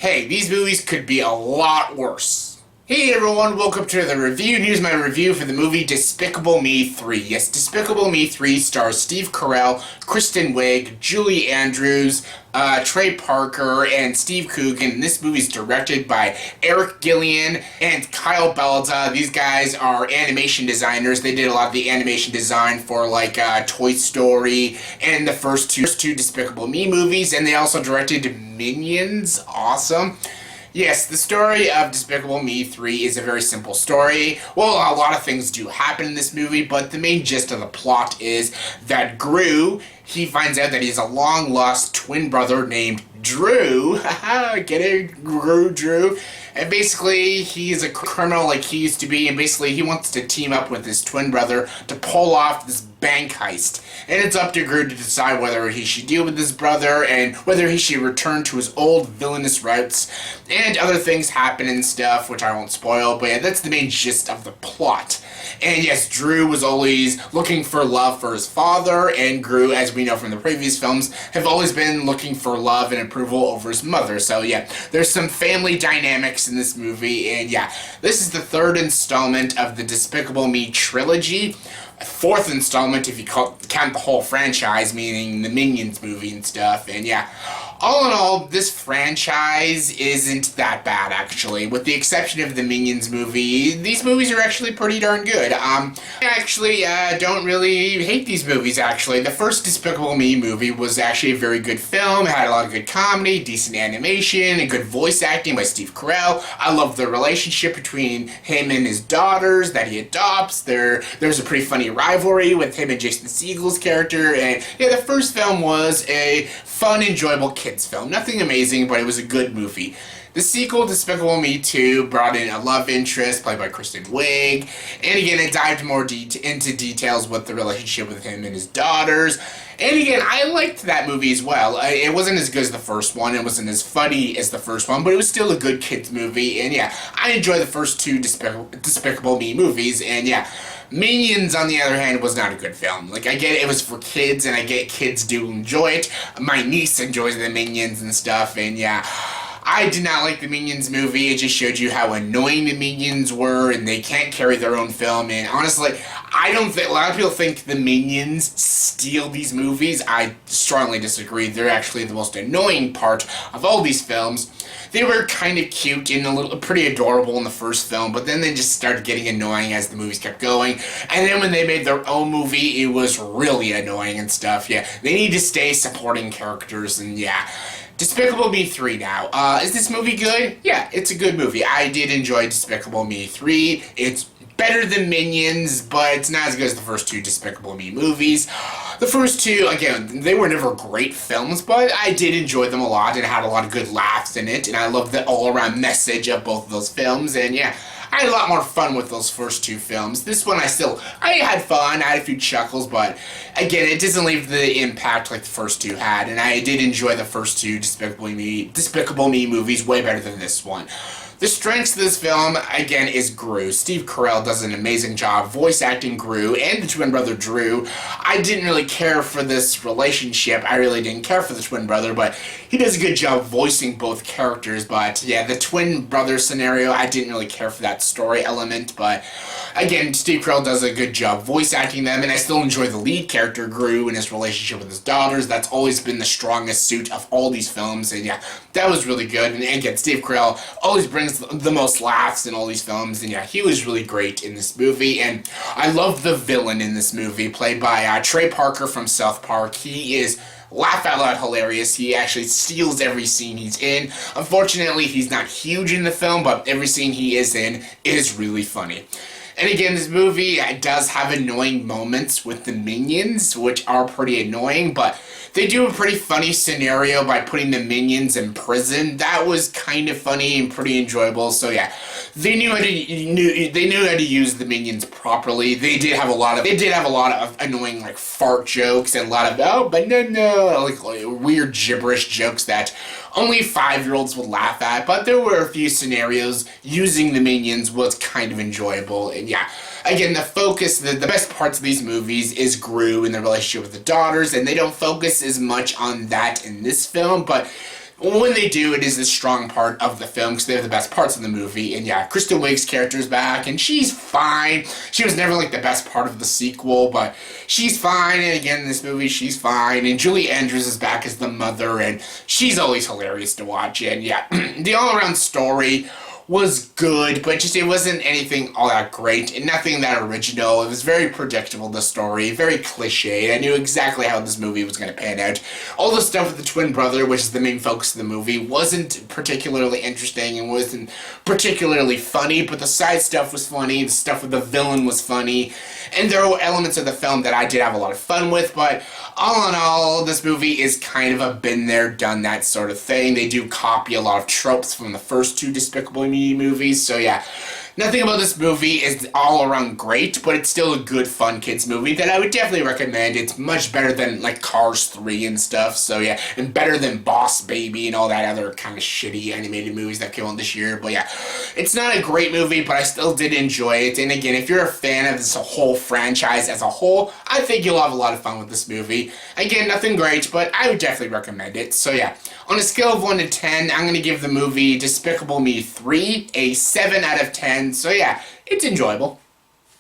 hey, these movies could be a lot worse. Hey everyone, welcome to the review, and here's my review for the movie Despicable Me 3. Yes, Despicable Me 3 stars Steve Carell, Kristen Wiig, Julie Andrews, Trey Parker, and Steve Coogan. And this movie is directed by Guillon and Kyle Balda. These guys are animation designers. They did a lot of the animation design for like Toy Story and the first two Despicable Me movies, and they also directed Minions. Awesome. Yes, the story of Despicable Me 3 is a very simple story. Well, a lot of things do happen in this movie, but the main gist of the plot is that Gru, he finds out that he's a long-lost twin brother named Drew. Haha, get it? Drew. And basically, he's a criminal like he used to be, and basically he wants to team up with his twin brother to pull off this bank heist. And it's up to Gru to decide whether he should deal with his brother and whether he should return to his old villainous routes. And other things happen and stuff, which I won't spoil, but yeah, that's the main gist of the plot. And yes, Drew was always looking for love for his father, and Gru, as we know from the previous films, have always been looking for love and approval over his mother. So yeah, there's some family dynamics in this movie, and yeah, this is the third installment of the Despicable Me trilogy. Fourth installment if you count the whole franchise, meaning the Minions movie and stuff, and yeah. All in all, this franchise isn't that bad, actually. With the exception of the Minions movie, these movies are actually pretty darn good. I actually don't really hate these movies, actually. The first Despicable Me movie was actually a very good film. It had a lot of good comedy, decent animation, and good voice acting by Steve Carell. I love the relationship between him and his daughters that he adopts. There's a pretty funny rivalry with him and Jason Segel's character. And yeah, the first film was a fun, enjoyable kids film. Nothing amazing, but it was a good movie. The sequel, Despicable Me 2, brought in a love interest played by Kristen Wiig, and again, it dived more into details with the relationship with him and his daughters. And again, I liked that movie as well. It wasn't as good as the first one, it wasn't as funny as the first one, but it was still a good kids movie, and yeah, I enjoyed the first two Despicable Me movies, and yeah. Minions, on the other hand, was not a good film. Like, I get it was for kids, and I get kids do enjoy it. My niece enjoys the Minions and stuff, and yeah. I did not like the Minions movie. It just showed you how annoying the Minions were, and they can't carry their own film. And honestly, I don't think, a lot of people think the Minions steal these movies. I strongly disagree. They're actually the most annoying part of all these films. They were kind of cute and pretty adorable in the first film, but then they just started getting annoying as the movies kept going. And then when they made their own movie, it was really annoying and stuff. Yeah, they need to stay supporting characters, and yeah. Despicable Me 3 now. Is this movie good? Yeah, it's a good movie. I did enjoy Despicable Me 3. It's better than Minions, but it's not as good as the first two Despicable Me movies. The first two, again, they were never great films, but I did enjoy them a lot and had a lot of good laughs in it, and I loved the all-around message of both of those films, and yeah, I had a lot more fun with those first two films. This one, I had fun, I had a few chuckles, but again, it doesn't leave the impact like the first two had, and I did enjoy the first two Despicable Me movies way better than this one. The strengths of this film, again, is Gru. Steve Carell does an amazing job voice acting Gru and the twin brother Drew. I didn't really care for this relationship. I really didn't care for the twin brother, but he does a good job voicing both characters. But yeah, the twin brother scenario, I didn't really care for that story element, but again, Steve Carell does a good job voice acting them, and I still enjoy the lead character, Gru, and his relationship with his daughters. That's always been the strongest suit of all these films, and yeah, that was really good. And again, Steve Carell always brings the most laughs in all these films, and yeah, he was really great in this movie. And I love the villain in this movie, played by Trey Parker from South Park. He is laugh out loud hilarious. He actually steals every scene he's in. Unfortunately, he's not huge in the film, but every scene he is in is really funny. And again, this movie does have annoying moments with the Minions, which are pretty annoying, but they do a pretty funny scenario by putting the Minions in prison. That was kind of funny and pretty enjoyable, so yeah. They knew how to use the Minions properly. They did have a lot of annoying like fart jokes and a lot of like weird gibberish jokes that only 5-year-olds would laugh at, but there were a few scenarios using the Minions was kind of enjoyable, and yeah. Again, the focus, the best parts of these movies is Gru and the relationship with the daughters, and they don't focus as much on that in this film, but when they do, it is a strong part of the film because they have the best parts of the movie. And yeah, Kristen Wiig's character is back, and she's fine. She was never like the best part of the sequel, but she's fine. And again, in this movie, she's fine. And Julie Andrews is back as the mother, and she's always hilarious to watch. And yeah, the all-around story was good, but just it wasn't anything all that great and nothing that original. It was very predictable, the story, very cliched. I knew exactly how this movie was going to pan out. All the stuff with the twin brother, which is the main focus of the movie, wasn't particularly interesting and wasn't particularly funny, but the side stuff was funny, the stuff with the villain was funny, and there were elements of the film that I did have a lot of fun with, but all in all, this movie is kind of a been there, done that sort of thing. They do copy a lot of tropes from the first two Despicable Me movies, so yeah. Nothing about this movie is all around great, but it's still a good, fun kids movie that I would definitely recommend. It's much better than, like, Cars 3 and stuff, so yeah, and better than Boss Baby and all that other kind of shitty animated movies that came out this year, but yeah. It's not a great movie, but I still did enjoy it, and again, if you're a fan of this whole franchise as a whole, I think you'll have a lot of fun with this movie. Again, nothing great, but I would definitely recommend it, so yeah. On a scale of 1 to 10, I'm going to give the movie Despicable Me 3 a 7 out of 10. So yeah, it's enjoyable.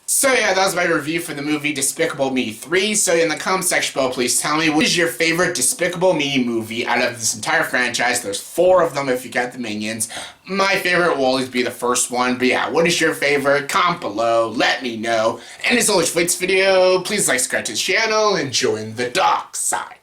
So yeah, that was my review for the movie Despicable Me 3. So in the comment section below, please tell me what is your favorite Despicable Me movie out of this entire franchise. There's 4 of them if you count the Minions. My favorite will always be the first one. But yeah, what is your favorite? Comment below, let me know. And as always for this video, please like, subscribe to the channel, and join the dark side.